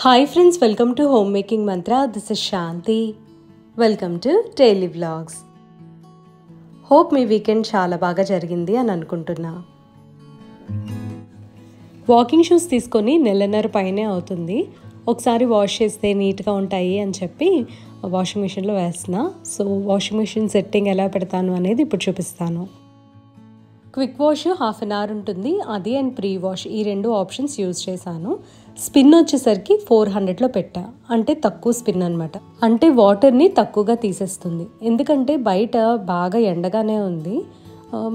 Hi friends, welcome to Homemaking Mantra. This is Shanti. Welcome to Daily Vlogs. Hope me weekend చాలా బాగా జరిగింది అని అనుకుంటున్నా. Walking shoes తీసుకొని నెలన్నర పైనే అవుతుంది. ఒకసారి వాష్ చేస్తే నీట్గా ఉంటాయి అని చెప్పి వాషింగ్ మిషన్లో వేస్తున్నా. సో వాషింగ్ మిషన్ సెట్టింగ్ ఎలా పెడతాను అనేది ఇప్పుడు చూపిస్తాను. Quick wash half an hour ఉంటుంది, అది అండ్ ప్రీ వాష్ ఈ రెండు ఆప్షన్స్ యూజ్ చేశాను. స్పిన్ వచ్చేసరికి 400లో పెట్టా, అంటే తక్కువ స్పిన్ అనమాట. అంటే వాటర్ని తక్కువగా తీసేస్తుంది, ఎందుకంటే బయట బాగా ఎండగానే ఉంది.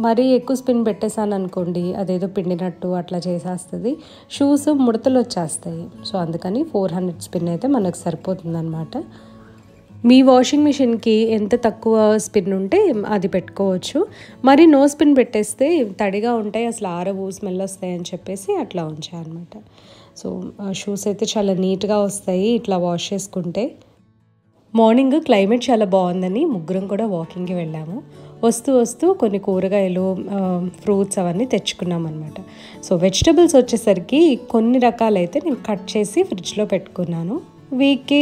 మరీ ఎక్కువ స్పిన్ పెట్టేశాను అనుకోండి, అదేదో పిండినట్టు అట్లా చేసేస్తుంది, షూస్ ముడతలు వచ్చేస్తాయి. సో అందుకని 400 స్పిన్ అయితే మనకు సరిపోతుంది అనమాట. మీ వాషింగ్ మిషన్కి ఎంత తక్కువ స్పిన్ ఉంటే అది పెట్టుకోవచ్చు. మరి నో స్పిన్ పెట్టేస్తే తడిగా ఉంటాయి, అసలు ఆరవు, స్మెల్ వస్తాయి అని చెప్పేసి అట్లా ఉంచాను అనమాట. సో షూస్ అయితే చాలా నీట్గా వస్తాయి ఇట్లా వాష్ చేసుకుంటే. మార్నింగ్ క్లైమేట్ చాలా బాగుందని ముగ్గురం కూడా వాకింగ్కి వెళ్ళాము. వస్తూ కొన్ని కూరగాయలు, ఫ్రూట్స్ అవన్నీ తెచ్చుకున్నాం అనమాట. సో వెజిటబుల్స్ వచ్చేసరికి కొన్ని రకాలైతే నేను కట్ చేసి ఫ్రిడ్జ్లో పెట్టుకున్నాను. వీక్కి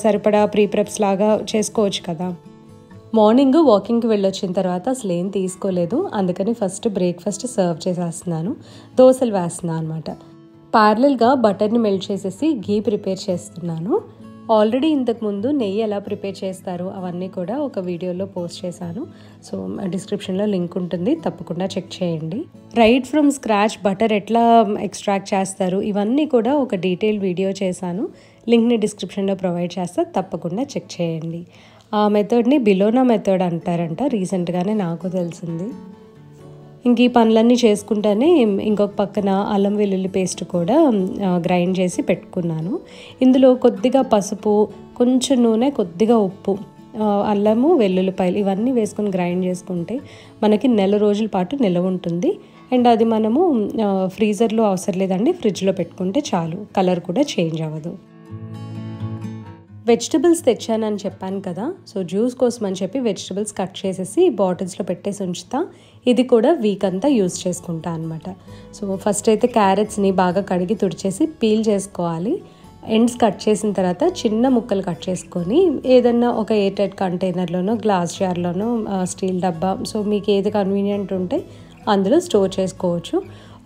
సరిపడా ప్రీప్రెప్స్ లాగా చేసుకోవచ్చు కదా. మార్నింగ్ వాకింగ్కి వెళ్ళొచ్చిన తర్వాత అసలు ఏం తీసుకోలేదు, అందుకని ఫస్ట్ బ్రేక్ఫాస్ట్ సర్వ్ చేసేస్తున్నాను. దోశలు వేస్తున్నాను అనమాట. ప్యారలల్గా బటర్ని మెల్ట్ చేసేసి ఘీ ప్రిపేర్ చేస్తున్నాను. ఆల్రెడీ ఇంతకుముందు నెయ్యి ఎలా ప్రిపేర్ చేస్తారు అవన్నీ కూడా ఒక వీడియోలో పోస్ట్ చేశాను. సో డిస్క్రిప్షన్లో లింక్ ఉంటుంది, తప్పకుండా చెక్ చేయండి. రైట్ ఫ్రమ్ స్క్రాచ్ బటర్ ఎట్లా ఎక్స్ట్రాక్ట్ చేస్తారు ఇవన్నీ కూడా ఒక డీటెయిల్ వీడియో చేశాను, లింక్ని డిస్క్రిప్షన్లో ప్రొవైడ్ చేస్తా, తప్పకుండా చెక్ చేయండి. ఆ మెథడ్ని బిలోనా మెథడ్ అంటారంట, రీసెంట్గానే నాకు తెలిసింది. ఇంక ఈ పనులన్నీ చేసుకుంటానే ఇంకొక పక్కన అల్లం వెల్లుల్లి పేస్ట్ కూడా గ్రైండ్ చేసి పెట్టుకున్నాను. ఇందులో కొద్దిగా పసుపు, కొంచెం నూనె, కొద్దిగా ఉప్పు, అల్లము, వెల్లుల్లిపాయలు ఇవన్నీ వేసుకొని గ్రైండ్ చేసుకుంటే మనకి నెల రోజుల పాటు నిల్వ ఉంటుంది. అండ్ అది మనము ఫ్రీజర్లో అవసరం లేదండి, ఫ్రిడ్జ్లో పెట్టుకుంటే చాలు, కలర్ కూడా చేంజ్ అవ్వదు. వెజిటబుల్స్ తెచ్చానని చెప్పాను కదా, సో జ్యూస్ కోసం అని చెప్పి వెజిటబుల్స్ కట్ చేసేసి బాటిల్స్లో పెట్టేసి ఉంచుతా. ఇది కూడా వీక్ అంతా యూజ్ చేసుకుంటా అనమాట. సో ఫస్ట్ అయితే క్యారెట్స్ని బాగా కడిగి తుడిచేసి పీల్ చేసుకోవాలి. ఎండ్స్ కట్ చేసిన తర్వాత చిన్న ముక్కలు కట్ చేసుకొని ఏదన్నా ఒక ఎయిర్టైట్ కంటైనర్లోనో, గ్లాస్ జార్లోనో, స్టీల్ డబ్బా, సో మీకు ఏది కన్వీనియంట్ ఉంటే అందులో స్టోర్ చేసుకోవచ్చు.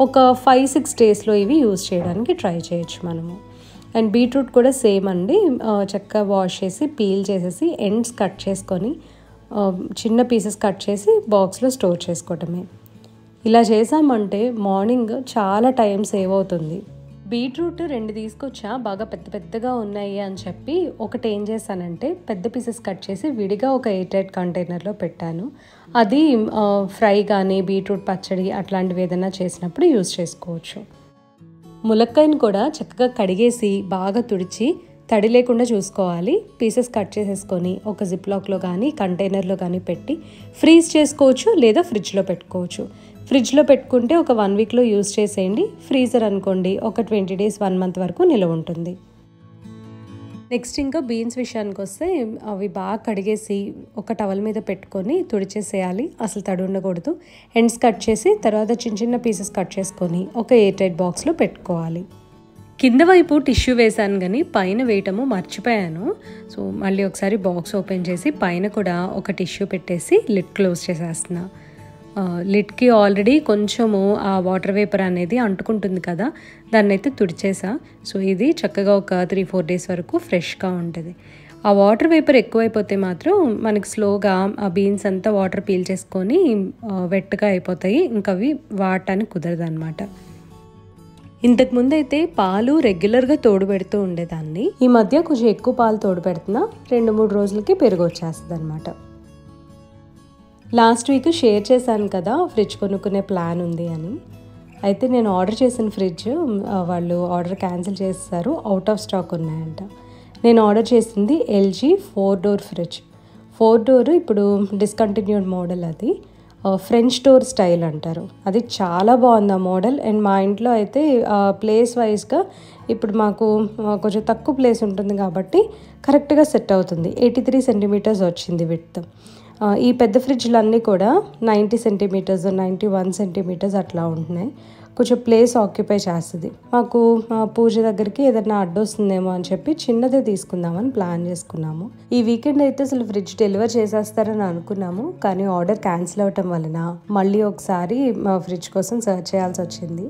ఒక 5-6 డేస్లో ఇవి యూజ్ చేయడానికి ట్రై చేయొచ్చు మనము. అండ్ బీట్రూట్ కూడా సేమ్ అండి, చక్కగా వాష్ చేసి పీల్ చేసేసి ఎండ్స్ కట్ చేసుకొని చిన్న పీసెస్ కట్ చేసి బాక్స్లో స్టోర్ చేసుకోవటమే. ఇలా చేసామంటే మార్నింగ్ చాలా టైం సేవ్ అవుతుంది. బీట్రూట్ 2 తీసుకొచ్చా, బాగా పెద్దగా ఉన్నాయి అని చెప్పి ఒకటి ఏం చేశానంటే పెద్ద పీసెస్ కట్ చేసి విడిగా ఒక ఎయిర్టైట్ కంటైనర్లో పెట్టాను. అది ఫ్రై కానీ బీట్రూట్ పచ్చడి అట్లాంటివి ఏదైనా చేసినప్పుడు యూజ్ చేసుకోవచ్చు. ములక్కాయను కూడా చక్కగా కడిగేసి బాగా తుడిచి తడి లేకుండా చూసుకోవాలి. పీసెస్ కట్ చేసేసుకొని ఒక జిప్లాక్లో కానీ కంటైనర్లో కానీ పెట్టి ఫ్రీజ్ చేసుకోవచ్చు, లేదా ఫ్రిడ్జ్లో పెట్టుకోవచ్చు. ఫ్రిడ్జ్లో పెట్టుకుంటే ఒక 1 వీక్లో యూజ్ చేసేయండి. ఫ్రీజర్ అనుకోండి ఒక 20 డేస్ 1 మంత్ వరకు నిల్వ ఉంటుంది. నెక్స్ట్ ఇంకా బీన్స్ విషయానికి వస్తే అవి బాగా కడిగేసి ఒక టవల్ మీద పెట్టుకొని తుడిచేసేయాలి, అసలు తడి ఉండకూడదు. ఎండ్స్ కట్ చేసి తర్వాత చిన్న పీసెస్ కట్ చేసుకొని ఒక ఎయిర్టైట్ బాక్స్లో పెట్టుకోవాలి. కింద వైపు టిష్యూ వేసాను కానీ పైన వేయటము మర్చిపోయాను. సో మళ్ళీ ఒకసారి బాక్స్ ఓపెన్ చేసి పైన కూడా ఒక టిష్యూ పెట్టేసి లిడ్ క్లోజ్ చేసేస్తున్నా. లిడ్కి ఆల్రెడీ కొంచెము ఆ వాటర్ వేపర్ అనేది అంటుకుంటుంది కదా, దాన్ని అయితే తుడిచేసా. సో ఇది చక్కగా ఒక 3-4 డేస్ వరకు ఫ్రెష్గా ఉంటుంది. ఆ వాటర్ వేపర్ ఎక్కువైపోతే మాత్రం మనకి స్లోగా ఆ బీన్స్ అంతా వాటర్ పీల్ చేసుకొని వెట్గా అయిపోతాయి, ఇంకా అవి వాడటానికి కుదరదు అనమాట. ఇంతకుముందు అయితే పాలు రెగ్యులర్గా తోడు పెడుతూ ఉండేదాన్ని, ఈ మధ్య కొంచెం ఎక్కువ పాలు తోడు పెడుతున్నా, 2-3 రోజులకి పెరుగు వచ్చేస్తుంది అనమాట. లాస్ట్ వీక్ షేర్ చేశాను కదా ఫ్రిడ్జ్ కొనుక్కునే ప్లాన్ ఉంది అని. అయితే నేను ఆర్డర్ చేసిన ఫ్రిడ్జ్ వాళ్ళు ఆర్డర్ క్యాన్సిల్ చేస్తారు, అవుట్ ఆఫ్ స్టాక్ ఉన్నాయంట. నేను ఆర్డర్ చేసింది LG 4 డోర్ ఫ్రిడ్జ్. 4 డోర్ ఇప్పుడు డిస్కంటిన్యూడ్ మోడల్, అది ఫ్రెంచ్ డోర్ స్టైల్ అంటారు. అది చాలా బాగుంది ఆ మోడల్. అండ్ మా ఇంట్లో అయితే ప్లేస్ వైజ్గా ఇప్పుడు మాకు కొంచెం తక్కువ ప్లేస్ ఉంటుంది కాబట్టి కరెక్ట్గా సెట్ అవుతుంది. 83 సెంటీమీటర్స్ వచ్చింది విడ్త్. ఈ పెద్ద ఫ్రిడ్జ్లు అన్నీ కూడా 90 సెంటీమీటర్స్, 91 సెంటీమీటర్స్ అట్లా ఉంటున్నాయి. కొంచెం ప్లేస్ ఆక్యుపై చేస్తుంది. మాకు పూజ దగ్గరికి ఏదైనా అడ్డొస్తుందేమో అని చెప్పి చిన్నదే తీసుకుందామని ప్లాన్ చేసుకున్నాము. ఈ వీకెండ్ అయితే అసలు ఫ్రిడ్జ్ డెలివర్ చేసేస్తారని అనుకున్నాము, కానీ ఆర్డర్ క్యాన్సిల్ అవ్వటం వలన మళ్ళీ ఒకసారి ఫ్రిడ్జ్ కోసం సర్చ్ చేయాల్సి వచ్చింది.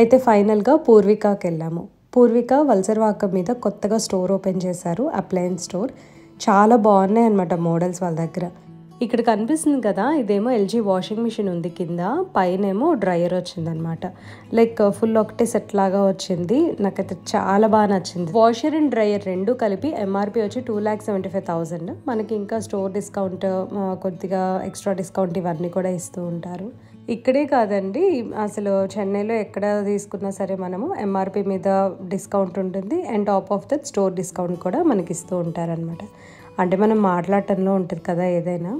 అయితే ఫైనల్గా పూర్వికాకి వెళ్ళాము. పూర్విక వల్సర్వాకం మీద కొత్తగా స్టోర్ ఓపెన్ చేశారు, అప్లయన్స్ స్టోర్. చాలా బాగున్నాయి అన్నమాట మోడల్స్ వాళ్ళ దగ్గర. ఇక్కడ కనిపిస్తుంది కదా, ఇదేమో ఎల్జీ వాషింగ్ మిషన్ ఉంది, కింద పైనేమో డ్రయర్ వచ్చిందనమాట. లైక్ ఫుల్ ఒకటే సెట్ లాగా వచ్చింది. నాకైతే చాలా బాగా నచ్చింది. వాషర్ అండ్ డ్రయర్ రెండు కలిపి ఎంఆర్పి వచ్చి 2,75,000. మనకి ఇంకా స్టోర్ డిస్కౌంట్, కొద్దిగా ఎక్స్ట్రా డిస్కౌంట్ ఇవన్నీ కూడా ఇస్తూ ఉంటారు. ఇక్కడే కాదండి, అసలు చెన్నైలో ఎక్కడ తీసుకున్నా సరే మనము ఎంఆర్పి మీద డిస్కౌంట్ ఉంటుంది and top of that store discount కూడా మనకి ఇస్తూ ఉంటారనమాట. అంటే మనం మాట్లాడటంలో ఉంటుంది కదా, ఏదైనా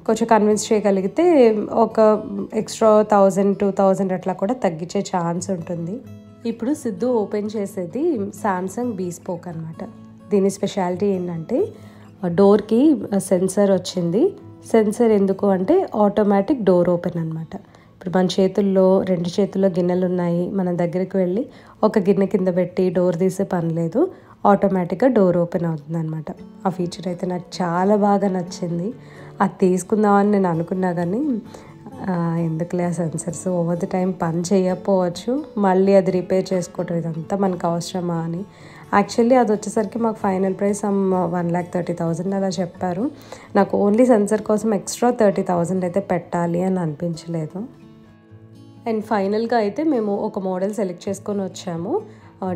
కొంచెం కన్విన్స్ చేయగలిగితే ఒక ఎక్స్ట్రా 1,000-2,000 అట్లా కూడా తగ్గించే ఛాన్స్ ఉంటుంది. ఇప్పుడు సిద్ధు ఓపెన్ చేసేది సామ్సంగ్ బీస్పోక్ అనమాట. దీని స్పెషాలిటీ ఏంటంటే డోర్కి సెన్సర్ వచ్చింది. సెన్సర్ ఎందుకు అంటే ఆటోమేటిక్ డోర్ ఓపెన్ అనమాట. ఇప్పుడు మన చేతుల్లో 2 చేతుల్లో గిన్నెలు ఉన్నాయి, మన దగ్గరికి వెళ్ళి ఒక గిన్నె కింద పెట్టి డోర్ తీసే పని లేదు, ఆటోమేటిక్గా డోర్ ఓపెన్ అవుతుంది అనమాట. ఆ ఫీచర్ అయితే నాకు చాలా బాగా నచ్చింది. అది తీసుకుందామని నేను అనుకున్నా, కానీ ఎందుకులే ఆ సెన్సర్స్ ఓవర్ ది టైం పని చేయకపోవచ్చు, మళ్ళీ అది రిపేర్ చేసుకోవటం ఇదంతా మనకు అవసరమా అని. యాక్చువల్లీ అది వచ్చేసరికి మాకు ఫైనల్ ప్రైస్ 1,30,000 అలా చెప్పారు. నాకు ఓన్లీ సెన్సర్ కోసం ఎక్స్ట్రా 30,000 అయితే పెట్టాలి అని అనిపించలేదు. అండ్ ఫైనల్గా అయితే మేము ఒక మోడల్ సెలెక్ట్ చేసుకొని వచ్చాము.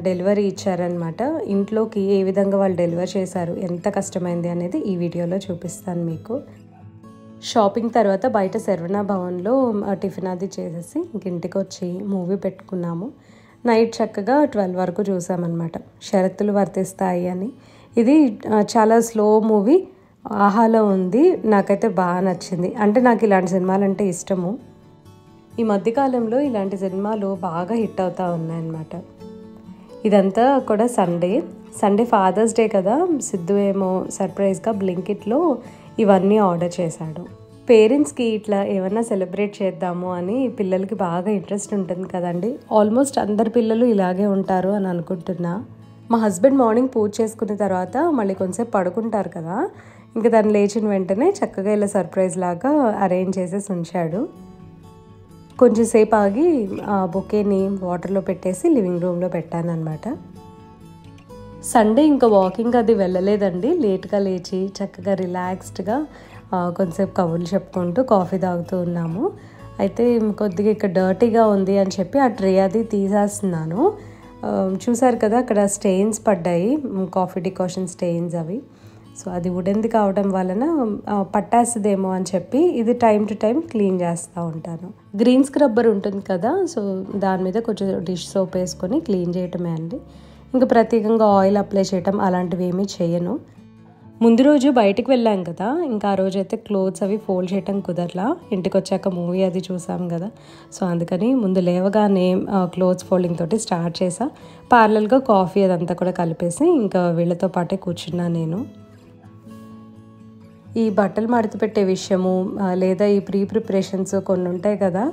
డెలివరీ ఇచ్చారనమాట. ఇంట్లోకి ఏ విధంగా వాళ్ళు డెలివర్ చేశారు, ఎంత కష్టమైంది అనేది ఈ వీడియోలో చూపిస్తాను మీకు. షాపింగ్ తర్వాత బయట శరవణ భవన్లో టిఫిన్ అది చేసేసి ఇంటికి వచ్చి మూవీ పెట్టుకున్నాము. నైట్ చక్కగా 12 వరకు చూసామన్నమాట. షరతులు వర్తిస్తాయి అని. ఇది చాలా స్లో మూవీ, ఆహాలో ఉంది. నాకైతే బాగా నచ్చింది. అంటే నాకు ఇలాంటి సినిమాలు అంటే ఇష్టము. ఈ మధ్యకాలంలో ఇలాంటి సినిమాలు బాగా హిట్ అవుతూ ఉన్నాయన్నమాట. ఇదంతా కూడా సండే ఫాదర్స్ డే కదా, సిద్ధు ఏమో సర్ప్రైజ్గా బ్లింకిట్లో ఇవన్నీ ఆర్డర్ చేశాడు. పేరెంట్స్కి ఇట్లా ఏమన్నా సెలబ్రేట్ చేద్దాము అని పిల్లలకి బాగా ఇంట్రెస్ట్ ఉంటుంది కదండి. ఆల్మోస్ట్ అందరు పిల్లలు ఇలాగే ఉంటారు అని అనుకుంటున్నా. మా హస్బెండ్ మార్నింగ్ పూజ చేసుకున్న తర్వాత మళ్ళీ కొంచెంసేపు పడుకుంటారు కదా, ఇంకా దాన్ని లేచిన వెంటనే చక్కగా ఇలా సర్ప్రైజ్ లాగా అరేంజ్ చేసేసి ఉంచాడు. కొంచెంసేపు ఆగి ఆ బొకేని వాటర్లో పెట్టేసి లివింగ్ రూమ్లో పెట్టాను అనమాట. సండే ఇంకా వాకింగ్ అది వెళ్ళలేదండి. లేట్గా లేచి చక్కగా రిలాక్స్డ్గా కొంచెంసేపు కబుర్లు చెప్పుకుంటూ కాఫీ తాగుతూ ఉన్నాము. అయితే కొద్దిగా ఇక్కడ డర్టీగా ఉంది అని చెప్పి ఆ ట్రే అది తీసేస్తున్నాను. చూసారు కదా, అక్కడ స్టెయిన్స్ పడ్డాయి, కాఫీ డికాషన్ స్టెయిన్స్ అవి. సో అది వుడెన్ది కావడం వలన పట్టేస్తుందేమో అని చెప్పి ఇది టైం టు టైం క్లీన్ చేస్తూ ఉంటాను. గ్రీన్ స్క్రబ్బర్ ఉంటుంది కదా, సో దాని మీద కొంచెం డిష్ సోప్ వేసుకొని క్లీన్ చేయటమే అండి. ఇంకా ప్రత్యేకంగా ఆయిల్ అప్లై చేయటం అలాంటివి ఏమీ చేయను. ముందు రోజు బయటికి వెళ్ళాం కదా, ఇంకా ఆ రోజు అయితే క్లోత్స్ అవి ఫోల్డ్ చేయటం కుదరలా. ఇంటికి వచ్చాక మూవీ అది చూసాం కదా, సో అందుకని ముందు లేవగానే క్లోత్స్ ఫోల్డింగ్ తోటి స్టార్ట్ చేసా. పార్లల్గా కాఫీ అదంతా కూడా కలిపేసి ఇంకా వీళ్ళతో పాటే కూర్చున్నా నేను. ఈ బట్టలు మడత పెట్టే విషయము లేదా ఈ ప్రిపరేషన్స్ కొన్ని ఉంటాయి కదా,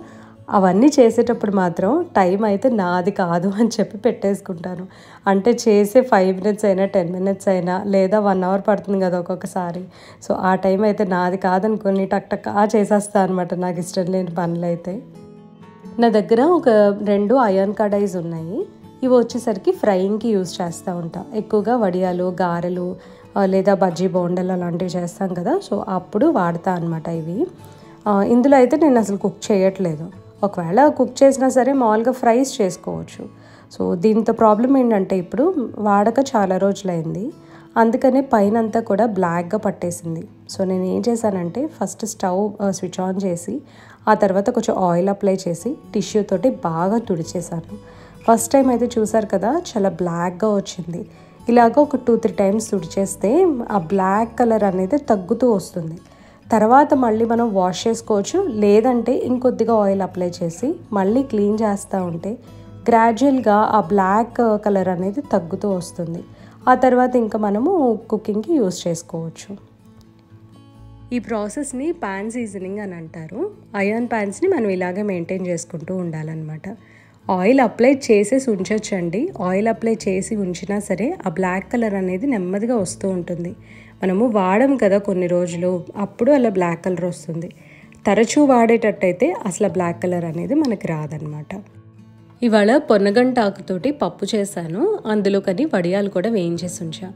అవన్నీ చేసేటప్పుడు మాత్రం టైం అయితే నాది కాదు అని చెప్పి పెట్టేసుకుంటాను. అంటే చేసే 5 minutes అయినా 10 minutes అయినా లేదా 1 hour పడుతుంది కదా ఒక్కొక్కసారి. సో ఆ టైం అయితే నాది కాదనుకొని టక్ టక్ చేసేస్తాను అనమాట, నాకు ఇష్టం లేని పనులు అయితే. నా దగ్గర ఒక 2 అయాన్ కడాయిస్ ఉన్నాయి. ఇవి వచ్చేసరికి ఫ్రైయింగ్కి యూజ్ చేస్తూ ఉంటా. ఎక్కువగా వడియాలు, గారెలు లేదా బజ్జీ బోండాలు అలాంటివి చేస్తాం కదా, సో అప్పుడు వాడతా అనమాట ఇవి. ఇందులో అయితే నేను అసలు కుక్ చేయట్లేదు. ఒకవేళ కుక్ చేసినా సరే మామూలుగా ఫ్రైస్ చేసుకోవచ్చు. సో దీంతో ప్రాబ్లం ఏంటంటే ఇప్పుడు వాడక చాలా రోజులైంది, అందుకనే పైన అంతా కూడా బ్లాక్గా పట్టేసింది. సో నేను ఏం చేశానంటే ఫస్ట్ స్టవ్ స్విచ్ ఆన్ చేసి ఆ తర్వాత కొంచెం ఆయిల్ అప్లై చేసి టిష్యూ తోటి బాగా తుడిచేసాను. ఫస్ట్ టైం అయితే చూసారు కదా, చాలా బ్లాక్గా వచ్చింది. ఇలాగ ఒక 2-3 times తుడిచేస్తే ఆ బ్లాక్ కలర్ అనేది తగ్గుతూ వస్తుంది. తర్వాత మళ్ళీ మనం వాష్ చేసుకోవచ్చు, లేదంటే ఇంకొద్దిగా ఆయిల్ అప్లై చేసి మళ్ళీ క్లీన్ చేస్తూ ఉంటే గ్రాడ్యువల్గా ఆ బ్లాక్ కలర్ అనేది తగ్గుతూ వస్తుంది. ఆ తర్వాత ఇంకా మనము కుకింగ్కి యూజ్ చేసుకోవచ్చు. ఈ ప్రాసెస్ని పాన్ సీజనింగ్ అని అంటారు. అయాన్ ప్యాన్స్ని మనం ఇలాగే మెయింటైన్ చేసుకుంటూ ఉండాలన్నమాట. ఆయిల్ అప్లై చేసేసి ఉంచొచ్చండి. ఆయిల్ అప్లై చేసి ఉంచినా సరే ఆ బ్లాక్ కలర్ అనేది నెమ్మదిగా వస్తూ ఉంటుంది. మనము వాడము కదా కొన్ని రోజులు, అప్పుడు అలా బ్లాక్ కలర్ వస్తుంది. తరచూ వాడేటట్టయితే అసలు బ్లాక్ కలర్ అనేది మనకి రాదనమాట. ఇవాళ పొన్నగంట ఆకుతోటి పప్పు చేశాను. అందులో కానీ వడియాలు కూడా వేయించేసి ఉంచా.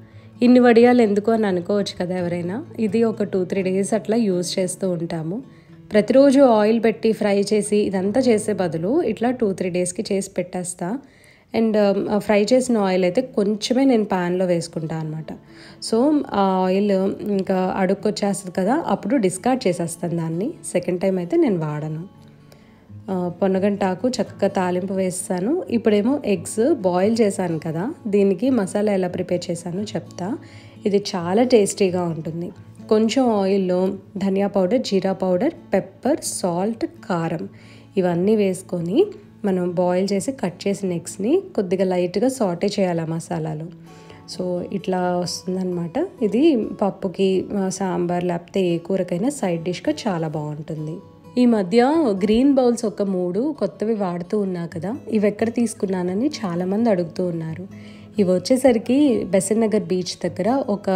ఇన్ని వడియాలు ఎందుకు అని అనుకోవచ్చు కదా ఎవరైనా. ఇది ఒక 2-3 డేస్ అట్లా యూజ్ చేస్తూ ఉంటాము. ప్రతిరోజు ఆయిల్ పెట్టి ఫ్రై చేసి ఇదంతా చేసే బదులు ఇట్లా 2-3 డేస్కి చేసి పెట్టేస్తా. అండ్ ఫ్రై చేసిన ఆయిల్ అయితే కొంచెమే నేను ప్యాన్లో వేసుకుంటాను అనమాట. సో ఆ ఆయిల్ ఇంకా అడుక్కొచ్చేస్తుంది కదా, అప్పుడు డిస్కార్డ్ చేసేస్తాను దాన్ని. సెకండ్ టైం అయితే నేను వాడను. పొన్నగంటాకు చక్కగా తాలింపు వేస్తాను. ఇప్పుడేమో ఎగ్స్ బాయిల్ చేశాను కదా, దీనికి మసాలా ఎలా ప్రిపేర్ చేశానో చెప్తా. ఇది చాలా టేస్టీగా ఉంటుంది. కొంచెం ఆయిల్లో ధనియా పౌడర్, జీరా పౌడర్, పెప్పర్, సాల్ట్, కారం ఇవన్నీ వేసుకొని మనం బాయిల్ చేసి కట్ చేసిన ఎగ్స్ని కొద్దిగా లైట్గా సాటే చేయాలి ఆ మసాలాలో. సో ఇట్లా వస్తుందన్నమాట. ఇది పప్పుకి, సాంబార్ లేకపోతే ఏ కూరకైనా సైడ్ డిష్గా చాలా బాగుంటుంది. ఈ మధ్య గ్రీన్ బౌల్స్ ఒక 3 కొత్తవి వాడుతూ ఉన్నా కదా, ఇవి ఎక్కడ తీసుకున్నానని చాలామంది అడుగుతూ ఉన్నారు. ఇవి వచ్చేసరికి బెసెంట్ నగర్ బీచ్ దగ్గర ఒక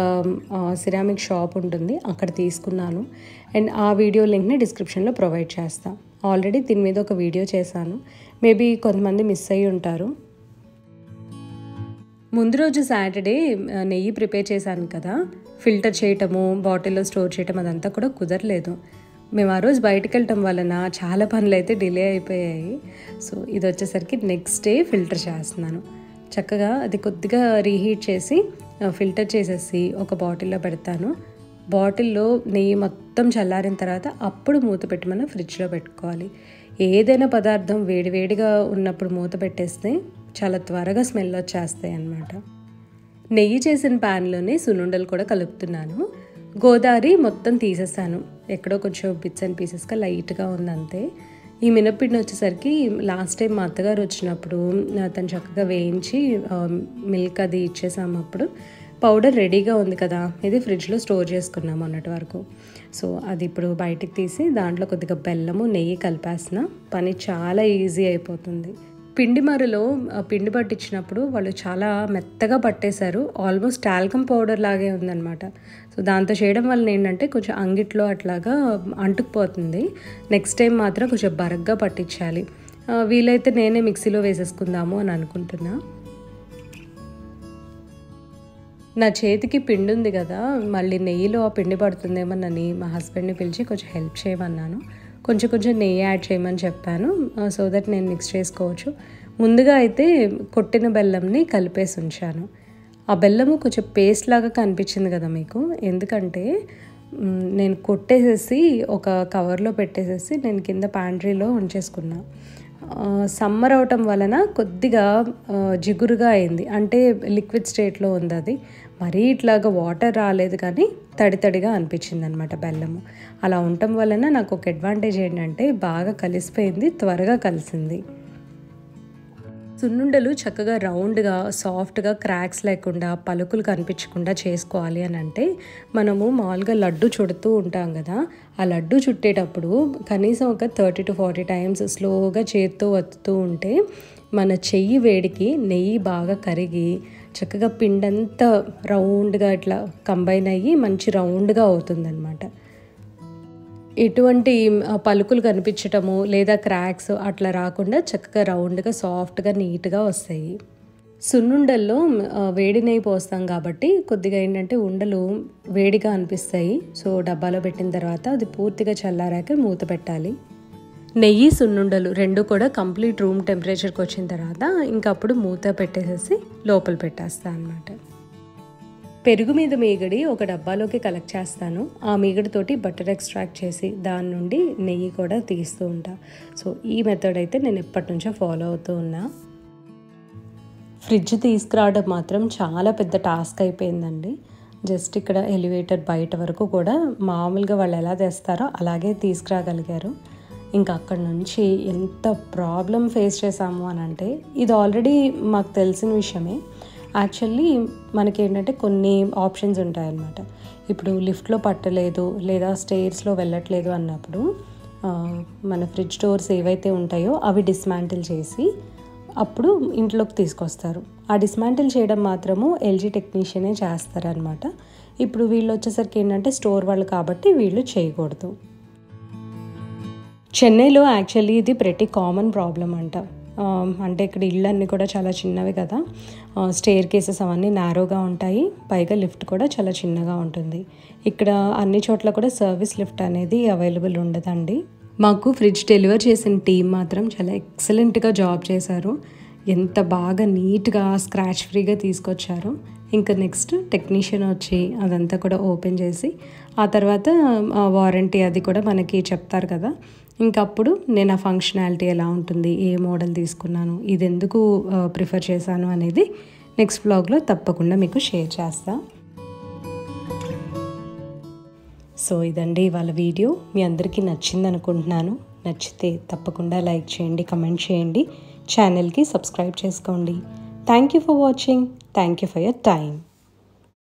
సిరామిక్ షాప్ ఉంటుంది, అక్కడ తీసుకున్నాను. అండ్ ఆ వీడియో లింక్ని డిస్క్రిప్షన్లో ప్రొవైడ్ చేస్తాను. ఆల్రెడీ దీని మీద ఒక వీడియో చేశాను, మేబీ కొంతమంది మిస్ అయ్యి ఉంటారు. ముందు రోజు సాటర్డే నెయ్యి ప్రిపేర్ చేశాను కదా, ఫిల్టర్ చేయటము, బాటిల్లో స్టోర్ చేయటం అదంతా కూడా కుదరలేదు. మేము ఆ రోజు బయటకు వెళ్ళటం వలన చాలా పనులు అయితే డిలే అయిపోయాయి. సో ఇది వచ్చేసరికి నెక్స్ట్ డే ఫిల్టర్ చేస్తున్నాను. చక్కగా అది కొద్దిగా రీహీట్ చేసి ఫిల్టర్ చేసేసి ఒక బాటిల్లో పెడతాను. బాటిల్లో నెయ్యి మొత్తం చల్లారిన తర్వాత అప్పుడు మూత పెట్టి మనం ఫ్రిడ్జ్లో పెట్టుకోవాలి. ఏదైనా పదార్థం వేడివేడిగా ఉన్నప్పుడు మూత పెట్టేస్తే చాలా త్వరగా స్మెల్ వచ్చేస్తాయి అన్నమాట. నెయ్యి చేసిన ప్యాన్లోనే సున్నుండలు కూడా కలుపుతున్నాను. గోదావరి మొత్తం తీసేసాను, ఎక్కడో కొంచెం బిట్స్ అండ్ పీసెస్గా లైట్గా ఉందంతే. ఈ మినప్పిండి వచ్చేసరికి లాస్ట్ టైం మా అత్తగారు వచ్చినప్పుడు తను చక్కగా వేయించి మిల్క్ అది ఇచ్చేసాము. అప్పుడు పౌడర్ రెడీగా ఉంది కదా, ఇది ఫ్రిడ్జ్లో స్టోర్ చేసుకున్నాము అన్నటి వరకు. సో అది ఇప్పుడు బయటికి తీసి దాంట్లో కొద్దిగా బెల్లము, నెయ్యి కలిపేసిన పని చాలా ఈజీ అయిపోతుంది. పిండి మరలో పిండి పట్టించినప్పుడు వాళ్ళు చాలా మెత్తగా పట్టేశారు, ఆల్మోస్ట్ టాల్కమ్ పౌడర్ లాగే ఉందన్నమాట. సో దాంతో చేయడం వల్ల ఏంటంటే కొంచెం అంగిట్లో అట్లాగా అంటుకుపోతుంది. నెక్స్ట్ టైం మాత్రం కొంచెం బరగ్గా పట్టించాలి. వీలైతే నేనే మిక్సీలో వేసేసుకుందాము అని అనుకుంటున్నా. నా చేతికి పిండి ఉంది కదా, మళ్ళీ నెయ్యిలో ఆ పిండి పడుతుందేమోనని మా హస్బెండ్ని పిలిచి కొంచెం హెల్ప్ చేయమన్నాను. కొంచెం నెయ్యి యాడ్ చేయమని చెప్పాను, సో దట్ నేను మిక్స్ చేసుకోవచ్చు. ముందుగా అయితే కొట్టిన బెల్లంని కలిపేసి ఉంచాను. ఆ బెల్లము కొంచెం పేస్ట్ లాగా కనిపించింది కదా మీకు, ఎందుకంటే నేను కొట్టేసేసి ఒక కవర్లో పెట్టేసేసి నేను కింద ప్యాంట్రీలో ఉంచేసుకున్నా. సమ్మర్ అవటం వలన కొద్దిగా జిగురుగా అయింది, అంటే లిక్విడ్ స్టేట్లో ఉంది. అది మరీ ఇట్లాగా వాటర్ రాలేదు కానీ తడితడిగా అనిపించింది అనమాట బెల్లము. అలా ఉండటం వలన నాకు ఒక అడ్వాంటేజ్ ఏంటంటే బాగా కలిసిపోయింది, త్వరగా కలిసింది. సున్నుండలు చక్కగా రౌండ్గా, సాఫ్ట్గా, క్రాక్స్ లేకుండా, పలుకులు కనిపించకుండా చేసుకోవాలి అని అంటే మనము మామూలుగా లడ్డు చుడుతూ ఉంటాం కదా, ఆ లడ్డు చుట్టేటప్పుడు కనీసం ఒక 30-40 టైమ్స్ స్లోగా చేత్తో వత్తుతూ ఉంటే మన చెయ్యి వేడికి నెయ్యి బాగా కరిగి చక్కగా పిండంతా రౌండ్గా ఇట్లా కంబైన్ అయ్యి మంచి రౌండ్గా అవుతుందన్నమాట. ఎటువంటి పలుకులు కనిపించటము లేదా క్రాక్స్ అట్లా రాకుండా చక్కగా రౌండ్గా, సాఫ్ట్గా, నీట్గా వస్తాయి. సున్నుండల్లో వేడి నెయ్యి పోస్తాం కాబట్టి కొద్దిగా ఏంటంటే ఉండలు వేడిగా అనిపిస్తాయి. సో డబ్బాలో పెట్టిన తర్వాత అది పూర్తిగా చల్లారాక మూత పెట్టాలి. నెయ్యి, సున్నుండలు రెండు కూడా కంప్లీట్ రూమ్ టెంపరేచర్కి వచ్చిన తర్వాత ఇంకా అప్పుడు మూత పెట్టేసేసి లోపల పెట్టేస్తాను అన్నమాట. పెరుగు మీద మీగడి ఒక డబ్బాలోకి కలెక్ట్ చేస్తాను. ఆ మీగడితోటి బటర్ ఎక్స్ట్రాక్ట్ చేసి దాని నుండి నెయ్యి కూడా తీస్తూ ఉంటా. సో ఈ మెథడ్ అయితే నేను ఎప్పటి నుంచో ఫాలో అవుతూ ఉన్నా. ఫ్రిడ్జ్ తీసుకురావడం మాత్రం చాలా పెద్ద టాస్క్ అయిపోయిందండి. జస్ట్ ఇక్కడ ఎలివేటర్ బయట వరకు కూడా మామూలుగా వాళ్ళు ఎలా తెస్తారో అలాగే తీసుకురాగలిగారు. ఇంకా అక్కడ నుంచి ఎంత ప్రాబ్లం ఫేస్ చేసాము అని అంటే, ఇది ఆల్రెడీ మాకు తెలిసిన విషయమే. యాక్చువల్లీ మనకేంటంటే కొన్ని ఆప్షన్స్ ఉంటాయన్నమాట. ఇప్పుడు లిఫ్ట్లో పట్టలేదు లేదా స్టేర్స్లో వెళ్ళట్లేదు అన్నప్పుడు మన ఫ్రిడ్జ్ డోర్స్ ఏవైతే ఉంటాయో అవి డిస్మాంటిల్ చేసి అప్పుడు ఇంట్లోకి తీసుకొస్తారు. ఆ డిస్మాంటిల్ చేయడం మాత్రము ఎల్జీ టెక్నీషియనే చేస్తారనమాట. ఇప్పుడు వీళ్ళు వచ్చేసరికి ఏంటంటే స్టోర్ వాళ్ళు కాబట్టి వీళ్ళు చేయకూడదు. చెన్నైలో యాక్చువల్లీ ఇది ప్రతి కామన్ ప్రాబ్లం అంట. అంటే ఇక్కడ ఇళ్ళన్నీ కూడా చాలా చిన్నవి కదా, స్టేర్ కేసెస్ అవన్నీ నారోగా ఉంటాయి, పైగా లిఫ్ట్ కూడా చాలా చిన్నగా ఉంటుంది. ఇక్కడ అన్ని చోట్ల కూడా సర్వీస్ లిఫ్ట్ అనేది అవైలబుల్ ఉండదండి. మాకు ఫ్రిడ్జ్ డెలివర్ చేసిన టీం మాత్రం చాలా ఎక్సలెంట్గా జాబ్ చేశారు. ఎంత బాగా నీట్గా స్క్రాచ్ ఫ్రీగా తీసుకొచ్చారు. ఇంకా నెక్స్ట్ టెక్నీషియన్ వచ్చి అదంతా కూడా ఓపెన్ చేసి ఆ తర్వాత వారంటీ అది కూడా మనకి చెప్తారు కదా. ఇంకప్పుడు నేను ఆ ఫంక్షనాలిటీ ఎలా ఉంటుంది, ఏ మోడల్ తీసుకున్నాను, ఇది ఎందుకు ప్రిఫర్ చేశాను అనేది నెక్స్ట్ వ్లాగ్లో తప్పకుండా మీకు షేర్ చేస్తాను. సో ఇదండి ఇవాళ వీడియో. మీ అందరికీ నచ్చింది అనుకుంటున్నాను. నచ్చితే తప్పకుండా లైక్ చేయండి, కమెంట్ చేయండి, ఛానల్కి సబ్స్క్రైబ్ చేసుకోండి. Thank you for watching. Thank you for your time.